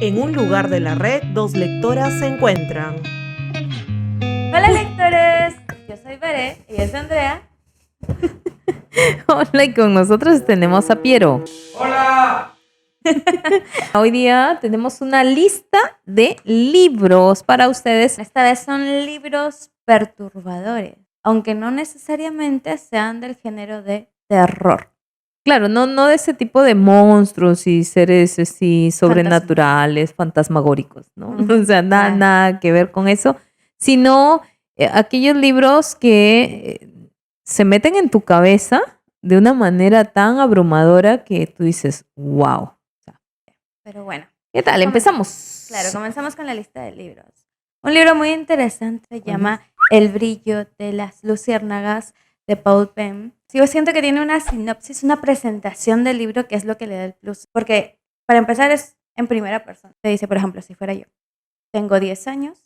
En un lugar de la red, dos lectoras se encuentran. Hola lectores, yo soy Veré y es Andrea. Hola, y con nosotros tenemos a Piero. ¡Hola! Hoy día tenemos una lista de libros para ustedes. Esta vez son libros perturbadores, aunque no necesariamente sean del género de terror. Claro, no de ese tipo de monstruos y seres así sobrenaturales, fantasmagóricos, ¿no? O sea, nada que ver con eso, sino aquellos libros que se meten en tu cabeza de una manera tan abrumadora que tú dices, wow. Pero bueno. ¿Qué tal? Empezamos. Claro, comenzamos con la lista de libros. Un libro muy interesante se llama El brillo de las luciérnagas de Paul Penn. Yo siento que tiene una sinopsis, una presentación del libro que es lo que le da el plus. Porque para empezar es en primera persona. Te dice, por ejemplo, si fuera yo. Tengo 10 años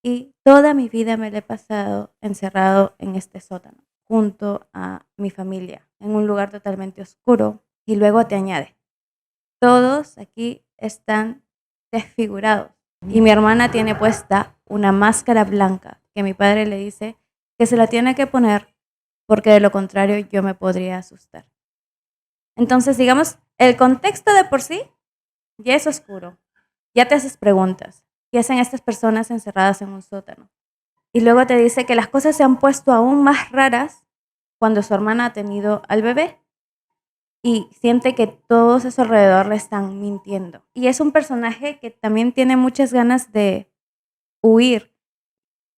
y toda mi vida me la he pasado encerrado en este sótano, junto a mi familia, en un lugar totalmente oscuro. Y luego te añade, todos aquí están desfigurados. Y mi hermana tiene puesta una máscara blanca que mi padre le dice que se la tiene que poner porque de lo contrario yo me podría asustar. Entonces, digamos, el contexto de por sí ya es oscuro. Ya te haces preguntas. ¿Qué hacen estas personas encerradas en un sótano? Y luego te dice que las cosas se han puesto aún más raras cuando su hermana ha tenido al bebé y siente que todos a su alrededor le están mintiendo. Y es un personaje que también tiene muchas ganas de huir.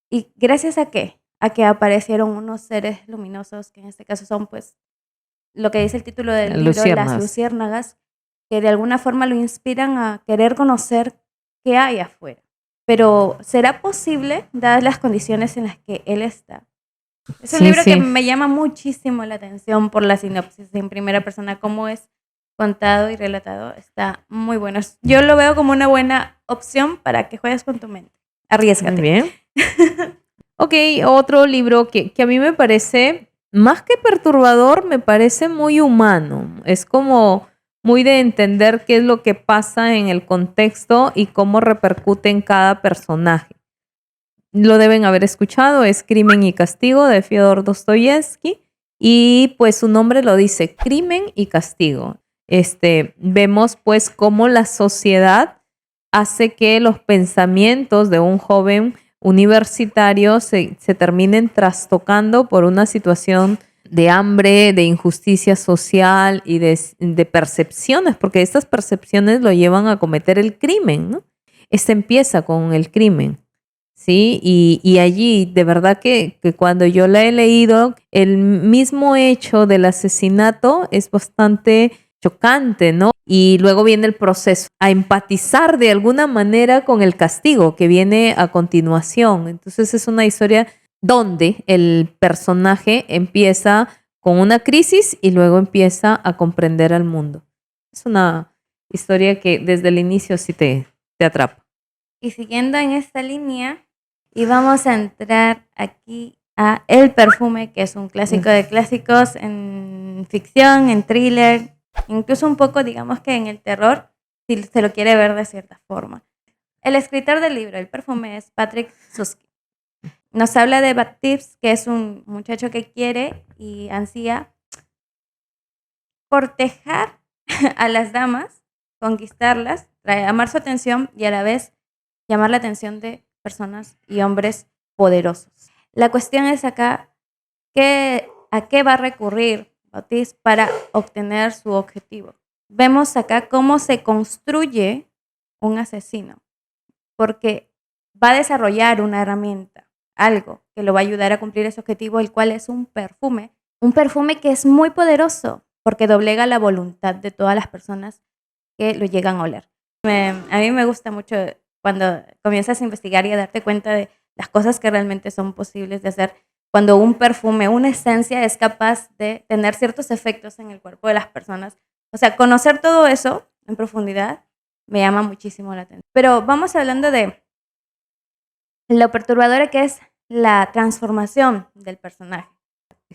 ¿Y gracias a qué? A que aparecieron unos seres luminosos, que en este caso son pues lo que dice el título del libro, las luciérnagas, que de alguna forma lo inspiran a querer conocer qué hay afuera. Pero ¿será posible, dadas las condiciones en las que él está? Es un libro que me llama muchísimo la atención por la sinopsis en primera persona, cómo es contado y relatado. Está muy bueno. Yo lo veo como una buena opción para que juegues con tu mente. Arriésgate. Muy bien. Ok, otro libro que a mí me parece, más que perturbador, me parece muy humano. Es como muy de entender qué es lo que pasa en el contexto y cómo repercute en cada personaje. Lo deben haber escuchado, es Crimen y Castigo de Fyodor Dostoyevsky y pues su nombre lo dice, Crimen y Castigo. Vemos pues cómo la sociedad hace que los pensamientos de un joven universitario se terminen trastocando por una situación de hambre, de injusticia social y de percepciones, porque estas percepciones lo llevan a cometer el crimen, ¿no? Empieza con el crimen. Sí, y allí de verdad que cuando yo la he leído, el mismo hecho del asesinato es bastante chocante, ¿no? Y luego viene el proceso, a empatizar de alguna manera con el castigo que viene a continuación. Entonces es una historia donde el personaje empieza con una crisis y luego empieza a comprender al mundo. Es una historia que desde el inicio sí te atrapa. Y siguiendo en esta línea, y vamos a entrar aquí a El perfume, que es un clásico de clásicos en ficción, en thriller, incluso un poco, digamos que en el terror, si se lo quiere ver de cierta forma. El escritor del libro, El perfume, es Patrick Susskind. Nos habla de Baptiste, que es un muchacho que quiere y ansía cortejar a las damas, conquistarlas, llamar su atención y a la vez llamar la atención de personas y hombres poderosos. La cuestión es acá, ¿a qué va a recurrir Baptiste para obtener su objetivo? Vemos acá cómo se construye un asesino, porque va a desarrollar una herramienta, algo que lo va a ayudar a cumplir ese objetivo, el cual es un perfume que es muy poderoso, porque doblega la voluntad de todas las personas que lo llegan a oler. A mí me gusta mucho cuando comienzas a investigar y a darte cuenta de las cosas que realmente son posibles de hacer cuando un perfume, una esencia es capaz de tener ciertos efectos en el cuerpo de las personas. O sea, conocer todo eso en profundidad me llama muchísimo la atención. Pero vamos hablando de lo perturbadora que es la transformación del personaje.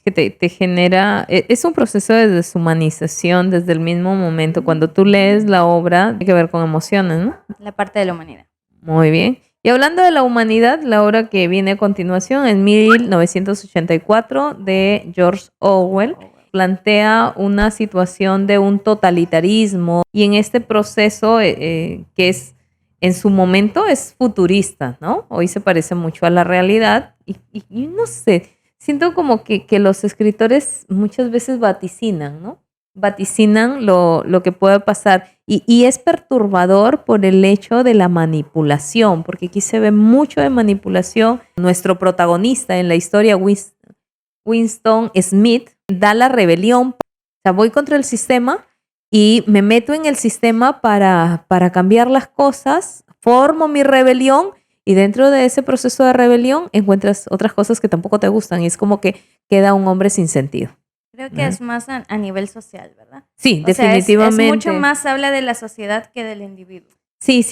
que te genera, es un proceso de deshumanización desde el mismo momento. Cuando tú lees la obra, tiene que ver con emociones, ¿no? La parte de la humanidad. Muy bien. Y hablando de la humanidad, la obra que viene a continuación, en 1984, de George Orwell, plantea una situación de un totalitarismo y en este proceso que es en su momento es futurista, ¿no? Hoy se parece mucho a la realidad y no sé, siento como que los escritores muchas veces vaticinan, ¿no? Vaticinan lo que puede pasar y es perturbador por el hecho de la manipulación, porque aquí se ve mucho de manipulación. Nuestro protagonista en la historia, Winston Smith, da la rebelión. O sea, voy contra el sistema y me meto en el sistema para cambiar las cosas, formo mi rebelión y dentro de ese proceso de rebelión encuentras otras cosas que tampoco te gustan y es como que queda un hombre sin sentido. Creo que es más a nivel social, ¿verdad? Sí, O sea, definitivamente. es mucho más habla de la sociedad que del individuo. Sí.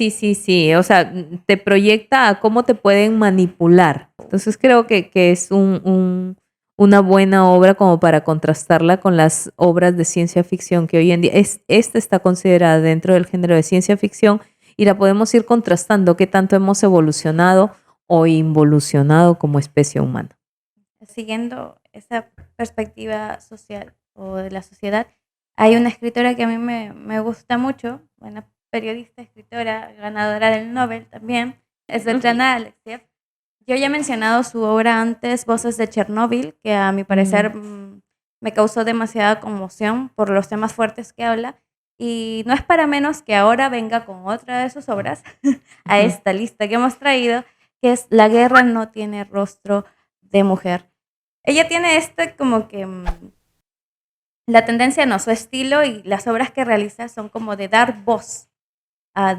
O sea, te proyecta a cómo te pueden manipular. Entonces creo que es una buena obra como para contrastarla con las obras de ciencia ficción que hoy en día esta está considerada dentro del género de ciencia ficción y la podemos ir contrastando qué tanto hemos evolucionado o involucionado como especie humana. Siguiendo esa perspectiva social o de la sociedad, hay una escritora que a mí me gusta mucho, una periodista, escritora, ganadora del Nobel también, es Svetlana Alexieva. Yo ya he mencionado su obra antes, Voces de Chernóbil, que a mi parecer me causó demasiada conmoción por los temas fuertes que habla. Y no es para menos que ahora venga con otra de sus obras a esta lista que hemos traído, que es La guerra no tiene rostro de mujer. Ella tiene como que la tendencia, no, su estilo y las obras que realiza son como de dar voz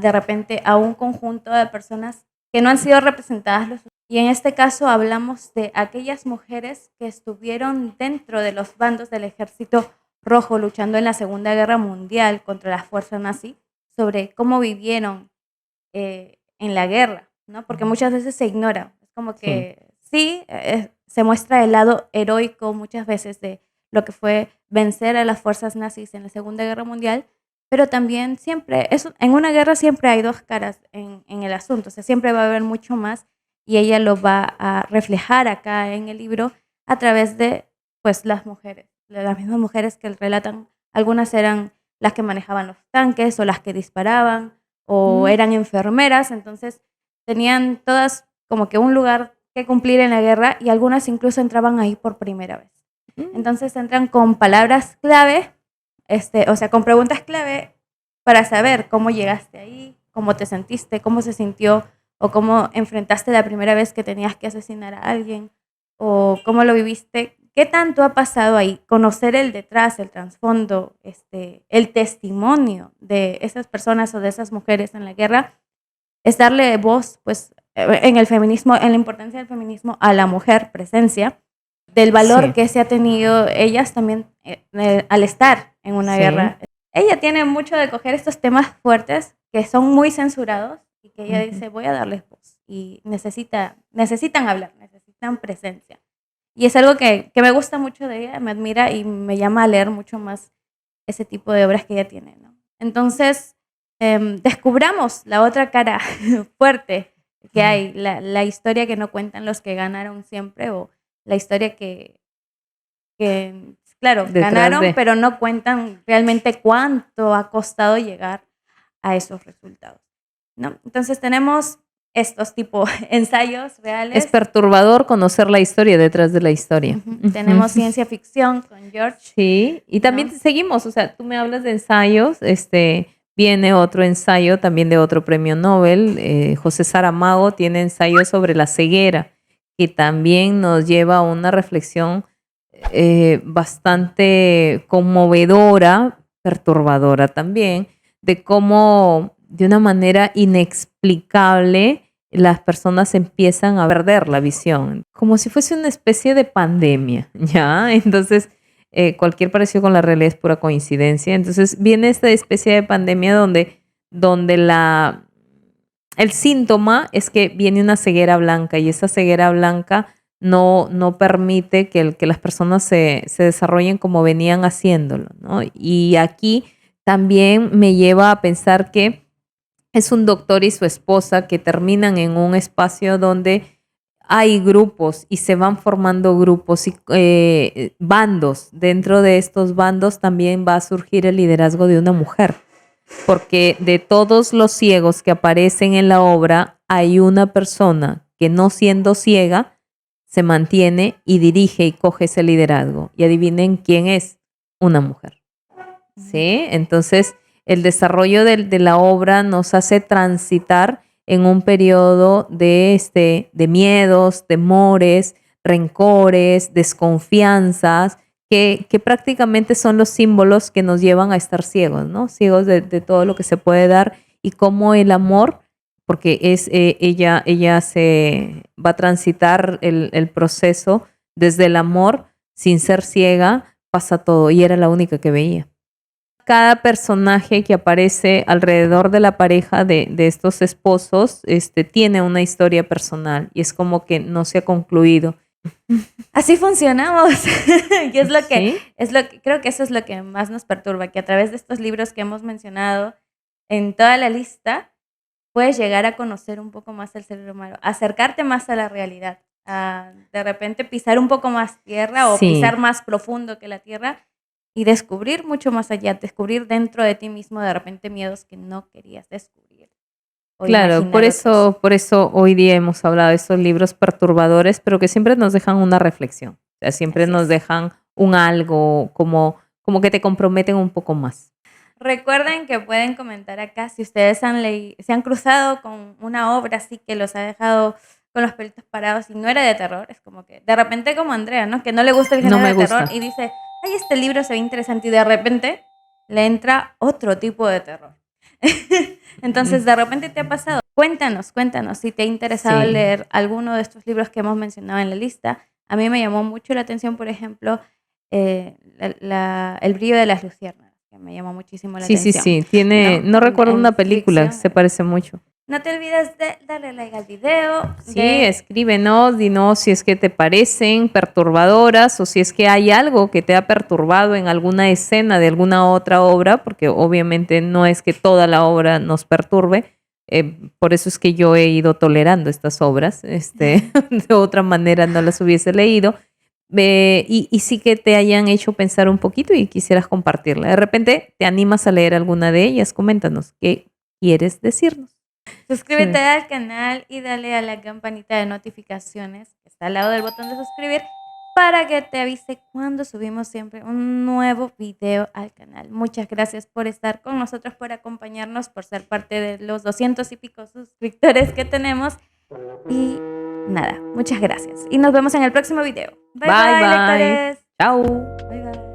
de repente a un conjunto de personas que no han sido representadas. Y en este caso hablamos de aquellas mujeres que estuvieron dentro de los bandos del Ejército Rojo luchando en la Segunda Guerra Mundial contra las fuerzas nazi, sobre cómo vivieron en la guerra, ¿no? Porque muchas veces se ignora. Es como que sí, se muestra el lado heroico muchas veces de lo que fue vencer a las fuerzas nazis en la Segunda Guerra Mundial, pero también siempre, en una guerra siempre hay dos caras en el asunto, o sea, siempre va a haber mucho más y ella lo va a reflejar acá en el libro a través de pues las mujeres, las mismas mujeres que relatan. Algunas eran las que manejaban los tanques o las que disparaban o eran enfermeras, entonces tenían todas como que un lugar que cumplir en la guerra y algunas incluso entraban ahí por primera vez. Entonces entran con palabras clave, o sea, con preguntas clave para saber cómo llegaste ahí, cómo te sentiste, cómo se sintió o cómo enfrentaste la primera vez que tenías que asesinar a alguien o cómo lo viviste, qué tanto ha pasado ahí, conocer el detrás, el trasfondo, el testimonio de esas personas o de esas mujeres en la guerra, es darle voz, pues, en el feminismo, en la importancia del feminismo a la mujer, presencia, del valor que se ha tenido ellas también al estar en una guerra. Ella tiene mucho de coger estos temas fuertes que son muy censurados y que ella dice, voy a darles voz. Y necesitan hablar, necesitan presencia. Y es algo que me gusta mucho de ella, me admira y me llama a leer mucho más ese tipo de obras que ella tiene, ¿no? Entonces, descubramos la otra cara fuerte que hay, la historia que no cuentan los que ganaron siempre o la historia que claro, ganaron, pero no cuentan realmente cuánto ha costado llegar a esos resultados, ¿no? Entonces tenemos estos tipos ensayos reales. Es perturbador conocer la historia detrás de la historia. Tenemos ciencia ficción con George. Sí, y también seguimos, o sea, tú me hablas de ensayos, viene otro ensayo también de otro premio Nobel, José Saramago tiene ensayos sobre la ceguera, que también nos lleva a una reflexión bastante conmovedora, perturbadora también, de cómo de una manera inexplicable las personas empiezan a perder la visión, como si fuese una especie de pandemia, ¿ya? Entonces, cualquier parecido con la realidad es pura coincidencia. Entonces, viene esta especie de pandemia donde el síntoma es que viene una ceguera blanca y esa ceguera blanca no permite que las personas se desarrollen como venían haciéndolo, ¿no? Y aquí también me lleva a pensar que es un doctor y su esposa que terminan en un espacio donde hay grupos y se van formando grupos y bandos. Dentro de estos bandos también va a surgir el liderazgo de una mujer, porque de todos los ciegos que aparecen en la obra, hay una persona que no siendo ciega, se mantiene y dirige y coge ese liderazgo. Y adivinen quién es, una mujer. ¿Sí? Entonces, el desarrollo de la obra nos hace transitar en un periodo de miedos, temores, rencores, desconfianzas, que prácticamente son los símbolos que nos llevan a estar ciegos, ¿no? Ciegos de todo lo que se puede dar y cómo el amor, porque ella se va a transitar el proceso desde el amor, sin ser ciega, pasa todo, y era la única que veía. Cada personaje que aparece alrededor de la pareja de estos esposos tiene una historia personal y es como que no se ha concluido. Así funcionamos. Y ¿Sí? creo que eso es lo que más nos perturba, que a través de estos libros que hemos mencionado en toda la lista, puedes llegar a conocer un poco más al ser humano, acercarte más a la realidad, a de repente pisar un poco más tierra o Sí. pisar más profundo que la tierra y descubrir mucho más allá, descubrir dentro de ti mismo de repente miedos que no querías descubrir. O Claro, imaginar otros. por eso hoy día hemos hablado de estos libros perturbadores, pero que siempre nos dejan una reflexión. O sea, siempre Así nos es. dejan un algo como que te comprometen un poco más. Recuerden que pueden comentar acá si ustedes se han cruzado con una obra así que los ha dejado con los pelitos parados y no era de terror. Es como que de repente como Andrea, ¿no? Que no le gusta el No género me de terror gusta. y dice, ay, este libro se ve interesante y de repente le entra otro tipo de terror. Entonces, de repente te ha pasado. Cuéntanos si te ha interesado Sí. leer alguno de estos libros que hemos mencionado en la lista. A mí me llamó mucho la atención, por ejemplo, El brillo de las luciérnagas, que me llamó muchísimo la Sí, sí, atención. sí. Tiene, no recuerdo En una película, ficción. se parece mucho. No te olvides de darle like al video, Sí, escríbenos, dinos si es que te parecen perturbadoras o si es que hay algo que te ha perturbado en alguna escena de alguna otra obra, porque obviamente no es que toda la obra nos perturbe. Por eso es que yo he ido tolerando estas obras. De otra manera no las hubiese leído. Y sí que te hayan hecho pensar un poquito y quisieras compartirla. De repente te animas a leer alguna de ellas, coméntanos qué quieres decirnos. Suscríbete Sí. al canal y dale a la campanita de notificaciones que está al lado del botón de suscribir para que te avise cuando subimos siempre un nuevo video al canal. Muchas gracias por estar con nosotros, por acompañarnos, por ser parte de los 200 y pico suscriptores que tenemos. Y nada, muchas gracias. Y nos vemos en el próximo video. Bye, Bye, bye, bye. lectores. Chao. Bye, bye.